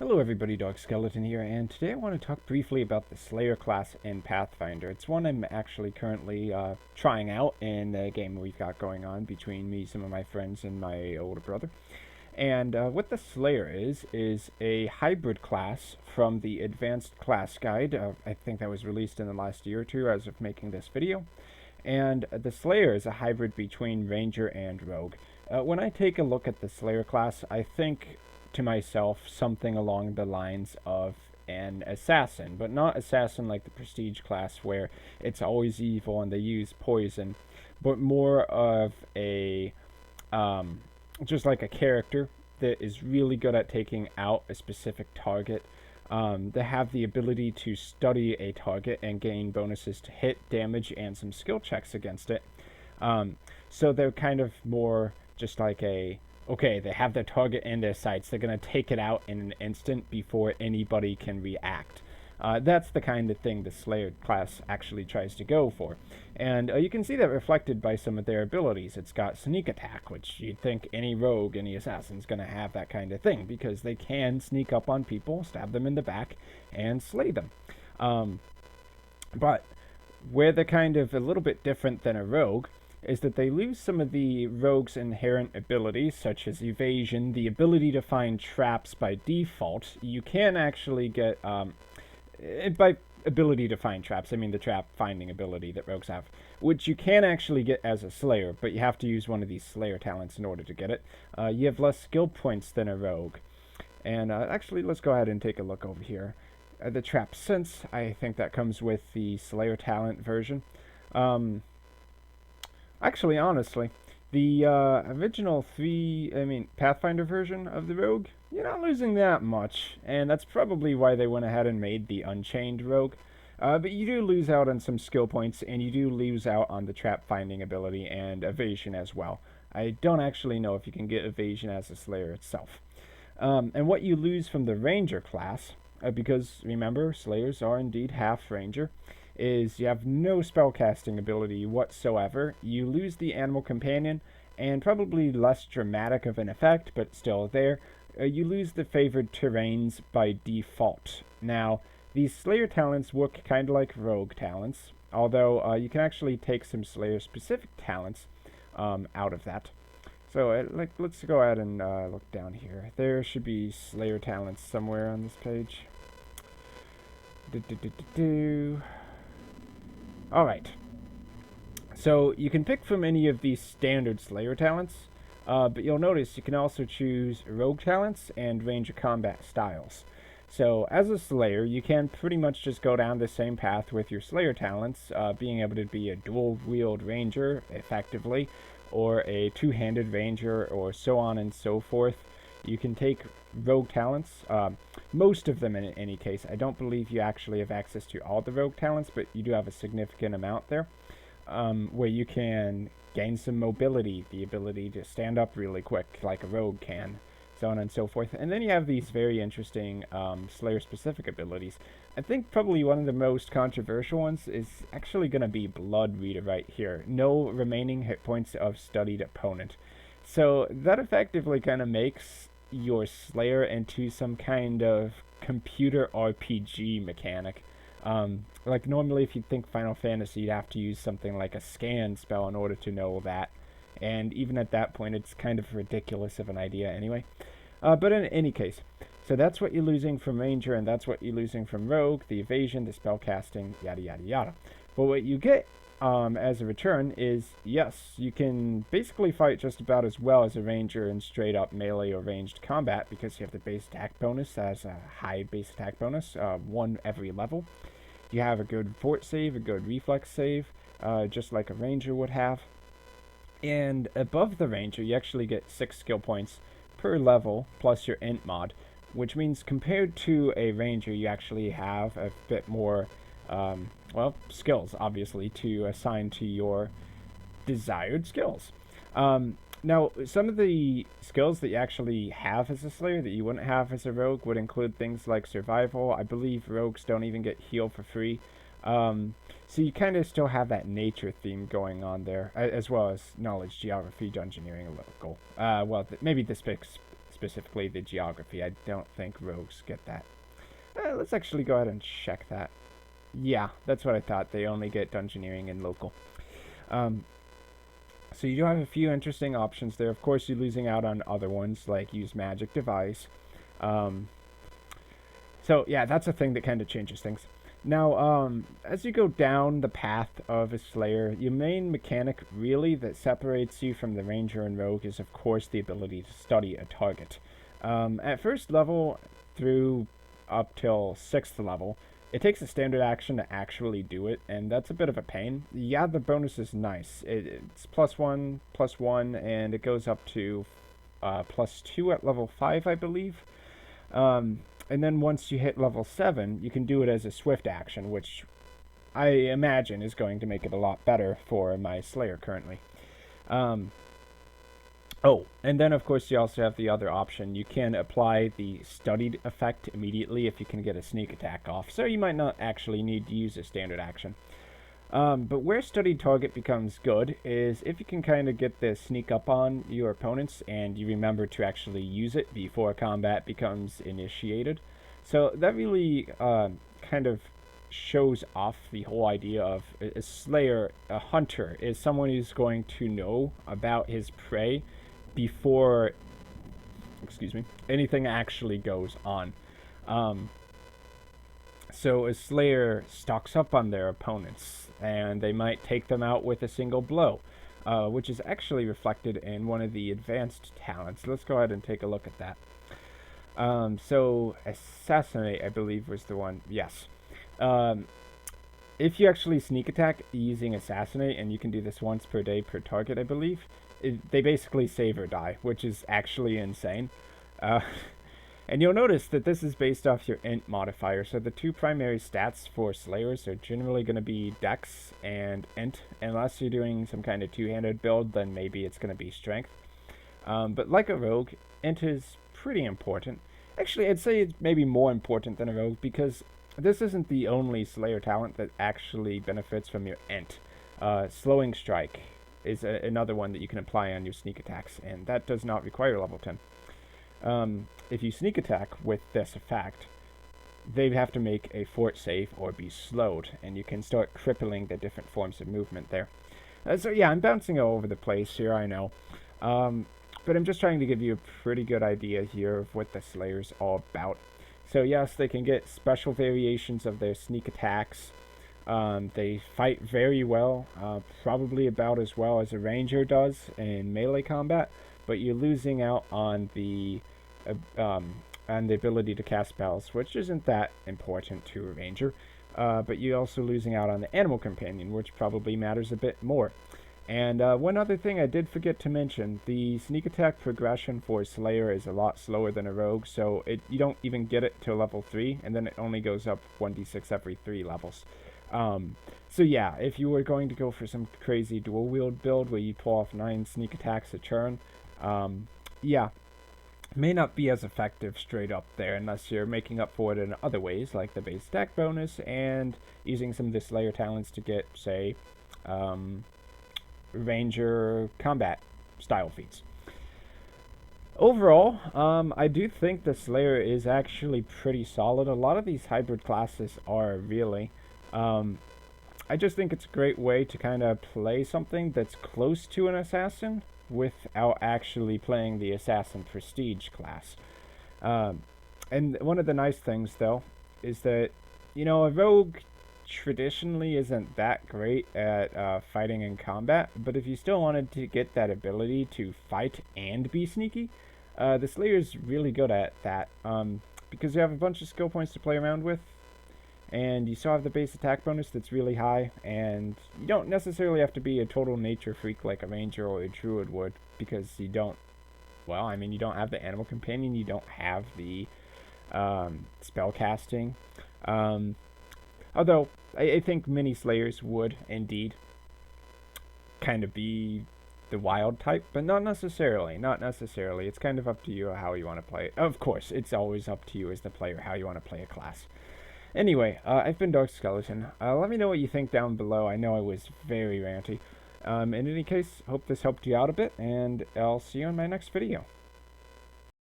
Hello everybody, Dog Skeleton here, and today I want to talk briefly about the Slayer class in Pathfinder. It's one I'm actually currently trying out in a game we've got going on between me, some of my friends, and my older brother. And what the Slayer is a hybrid class from the Advanced Class Guide. I think that was released in the last year or two as of making this video. And the Slayer is a hybrid between Ranger and Rogue. When I take a look at the Slayer class, I think to myself something along the lines of an assassin, but not assassin like the prestige class where it's always evil and they use poison, but more of a just like a character that is really good at taking out a specific target. They have the ability to study a target and gain bonuses to hit, damage, and some skill checks against it. So they're kind of more just like okay, they have their target in their sights. They're going to take it out in an instant before anybody can react. That's the kind of thing the Slayer class actually tries to go for. And you can see that reflected by some of their abilities. It's got sneak attack, which you'd think any rogue, any assassin's going to have that kind of thing, because they can sneak up on people, stab them in the back, and slay them. But where they're kind of a little bit different than a rogue is that they lose some of the rogue's inherent abilities, such as evasion, the ability to find traps by default. You can actually get, by ability to find traps, I mean the trap finding ability that rogues have, which you can actually get as a Slayer, but you have to use one of these Slayer talents in order to get it. You have less skill points than a rogue. And actually, let's go ahead and take a look over here. The trap sense, I think that comes with the Slayer talent version. Actually, honestly, the original Pathfinder version of the Rogue, you're not losing that much, and that's probably why they went ahead and made the Unchained Rogue. But you do lose out on some skill points, and you do lose out on the trap finding ability and evasion as well. I don't actually know if you can get evasion as a Slayer itself. And what you lose from the Ranger class, because remember, Slayers are indeed half Ranger, is you have no spellcasting ability whatsoever. You lose the animal companion, and probably less dramatic of an effect, but still there. You lose the favored terrains by default. Now, these Slayer talents work kind of like Rogue talents, although you can actually take some Slayer-specific talents out of that. So, let's go ahead and look down here. There should be Slayer talents somewhere on this page. Alright, so you can pick from any of these standard Slayer talents, but you'll notice you can also choose Rogue talents and Ranger combat styles. So as a Slayer, you can pretty much just go down the same path with your Slayer talents, being able to be a dual-wield Ranger, effectively, or a two-handed Ranger, or so on and so forth. You can take Rogue talents, most of them in any case. I don't believe you actually have access to all the Rogue talents, but you do have a significant amount there, where you can gain some mobility, the ability to stand up really quick like a Rogue can, so on and so forth. And then you have these very interesting Slayer-specific abilities. I think probably one of the most controversial ones is actually going to be Blood Reader right here. No remaining hit points of studied opponent. So that effectively kind of makes your Slayer into some kind of computer RPG mechanic. Like normally if you think Final Fantasy, you'd have to use something like a scan spell in order to know that. And even at that point, it's kind of ridiculous of an idea anyway. But in any case, so that's what you're losing from Ranger, and that's what you're losing from Rogue, the evasion, the spellcasting, yada yada yada. But what you get as a return is, yes, you can basically fight just about as well as a Ranger in straight up melee or ranged combat, because you have the base attack bonus as a high base attack bonus, one every level. You have a good fort save, a good reflex save, just like a Ranger would have. And above the Ranger, you actually get 6 skill points per level, plus your int mod, which means compared to a Ranger, you actually have a bit more skills, obviously, to assign to your desired skills. Now, some of the skills that you actually have as a Slayer that you wouldn't have as a Rogue would include things like Survival. I believe Rogues don't even get heal for free. So you kind of still have that nature theme going on there, as well as knowledge, geography, dungeoneering, a little. Maybe the specifically the geography. I don't think rogues get that. Let's actually go ahead and check that. Yeah, that's what I thought. They only get dungeoneering and local. So you do have a few interesting options there. Of course, you're losing out on other ones, like use magic device. So yeah, that's a thing that kind of changes things. Now, as you go down the path of a Slayer, your main mechanic really that separates you from the Ranger and Rogue is, of course, the ability to study a target. At first level through up till 6th level, it takes a standard action to actually do it, and that's a bit of a pain. Yeah, the bonus is nice. It's +1, and it goes up to +2 at level 5, I believe. And then once you hit level 7, you can do it as a swift action, which I imagine is going to make it a lot better for my Slayer currently. Oh, and then of course you also have the other option. You can apply the studied effect immediately if you can get a sneak attack off, so you might not actually need to use a standard action. But where studied target becomes good is if you can kind of get the sneak up on your opponents and you remember to actually use it before combat becomes initiated. So that really kind of shows off the whole idea of a Slayer, a hunter, is someone who's going to know about his prey before, anything actually goes on. So a Slayer stalks up on their opponents, and they might take them out with a single blow, which is actually reflected in one of the advanced talents. Let's go ahead and take a look at that. So Assassinate, I believe, was the one. Yes. If you actually sneak attack using Assassinate, and you can do this once per day per target, I believe, they basically save or die, which is actually insane. And you'll notice that this is based off your int modifier, so the two primary stats for Slayers are generally going to be Dex and int. Unless you're doing some kind of two-handed build, then maybe it's going to be strength. But like a rogue, int is pretty important. Actually, I'd say it's maybe more important than a rogue, because this isn't the only Slayer talent that actually benefits from your int. Slowing Strike is another one that you can apply on your sneak attacks, and that does not require level 10. If you sneak attack with this effect, they have to make a fort save or be slowed, and you can start crippling the different forms of movement there. So yeah, I'm bouncing all over the place here, I know. But I'm just trying to give you a pretty good idea here of what the Slayer's all about. So yes, they can get special variations of their sneak attacks. They fight very well, probably about as well as a Ranger does in melee combat, but you're losing out on the ability to cast spells, which isn't that important to a Ranger. But you're also losing out on the Animal Companion, which probably matters a bit more. And one other thing I did forget to mention, the sneak attack progression for Slayer is a lot slower than a Rogue, so you don't even get it till level 3, and then it only goes up 1d6 every 3 levels. So yeah, if you were going to go for some crazy dual wield build where you pull off 9 sneak attacks a turn, yeah, may not be as effective straight up there unless you're making up for it in other ways, like the base attack bonus and using some of the Slayer talents to get, say, Ranger combat style feats. Overall, I do think the Slayer is actually pretty solid. A lot of these hybrid classes are really. I just think it's a great way to kind of play something that's close to an assassin without actually playing the assassin prestige class. And one of the nice things, though, is that, you know, a rogue traditionally isn't that great at fighting in combat, but if you still wanted to get that ability to fight and be sneaky, the Slayer's really good at that, because you have a bunch of skill points to play around with, and you still have the base attack bonus that's really high, and you don't necessarily have to be a total nature freak like a Ranger or a Druid would, because you don't, well, I mean, you don't have the Animal Companion, you don't have the spell casting. Although, I think many Slayers would, indeed, kind of be the wild type, but not necessarily. It's kind of up to you how you want to play it. Of course, it's always up to you as the player how you want to play a class. Anyway, I've been Dark Skeleton. Let me know what you think down below. I know I was very ranty. In any case, hope this helped you out a bit, and I'll see you in my next video.